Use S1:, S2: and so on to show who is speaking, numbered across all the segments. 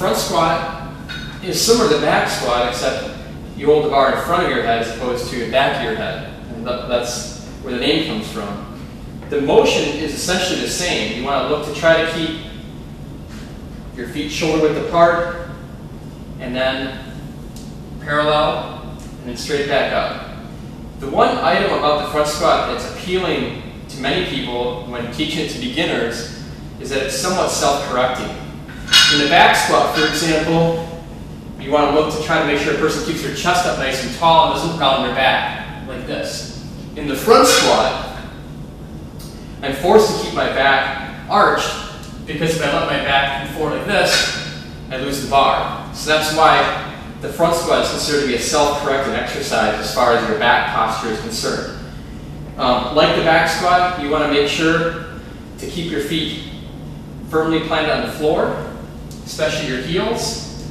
S1: front squat is similar to the back squat, except you hold the bar in front of your head as opposed to the back of your head. And that's where the name comes from. The motion is essentially the same. You want to look to try to keep your feet shoulder width apart, and then parallel, and then straight back up. The one item about the front squat that's appealing to many people when teaching it to beginners is that it's somewhat self-correcting. In the back squat, for example, you want to look to try to make sure a person keeps their chest up nice and tall and doesn't round their back, like this. In the front squat, I'm forced to keep my back arched, because if I let my back come forward like this, I lose the bar. So that's why the front squat is considered to be a self-correcting exercise as far as your back posture is concerned. Like the back squat, you want to make sure to keep your feet firmly planted on the floor, especially your heels,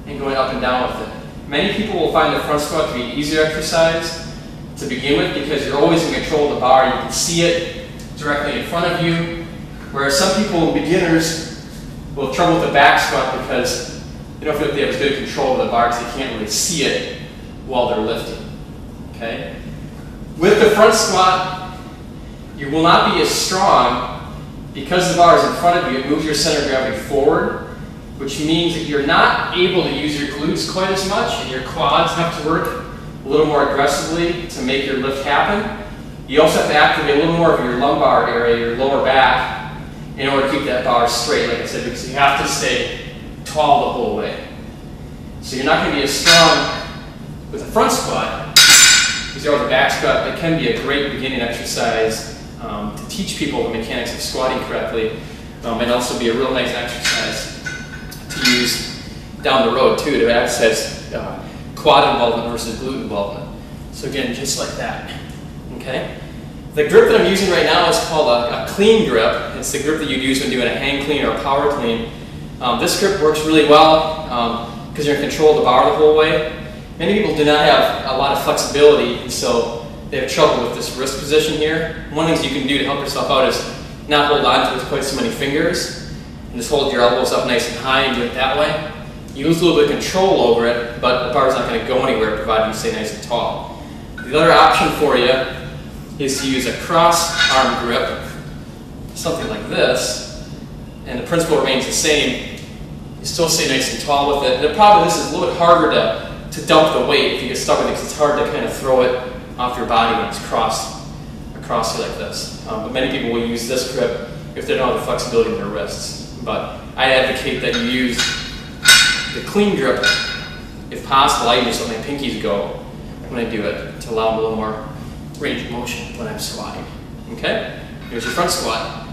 S1: and going up and down with it. Many people will find the front squat to be an easier exercise to begin with because you're always in control of the bar. You can see it directly in front of you, whereas some people, beginners, will have trouble with the back squat because they don't feel like they have as good control of the bar because they can't really see it while they're lifting. Okay? With the front squat, you will not be as strong because the bar is in front of you. It moves your center of gravity forward, which means that you're not able to use your glutes quite as much, and your quads have to work a little more aggressively to make your lift happen. You also have to activate a little more of your lumbar area, your lower back, in order to keep that bar straight, like I said, because you have to stay tall the whole way. So you're not going to be as strong with a front squat as you are with a back squat. That can be a great beginning exercise to teach people the mechanics of squatting correctly, and also be a real nice exercise to use down the road too, to access quad involvement versus glute involvement. So again, just like that. Okay? The grip that I'm using right now is called a clean grip. It's the grip that you'd use when doing a hang clean or a power clean. This grip works really well because you're in control of the bar the whole way. Many people do not have a lot of flexibility, and so they have trouble with this wrist position here. One of the things you can do to help yourself out is not hold on to it with quite so many fingers, and just hold your elbows up nice and high and do it that way. You lose a little bit of control over it, but the bar is not going to go anywhere provided you stay nice and tall. The other option for you is to use a cross arm grip, something like this, and the principle remains the same. You still stay nice and tall with it. The problem with this is a little bit harder to dump the weight if you get stuck with it, because it's hard to kind of throw it off your body when it's crossed across you like this. But many people will use this grip if they don't have the flexibility in their wrists. But I advocate that you use the clean grip if possible. I just let my pinkies go when I do it to allow a little more range of motion when I'm squatting. Okay? Here's your front squat.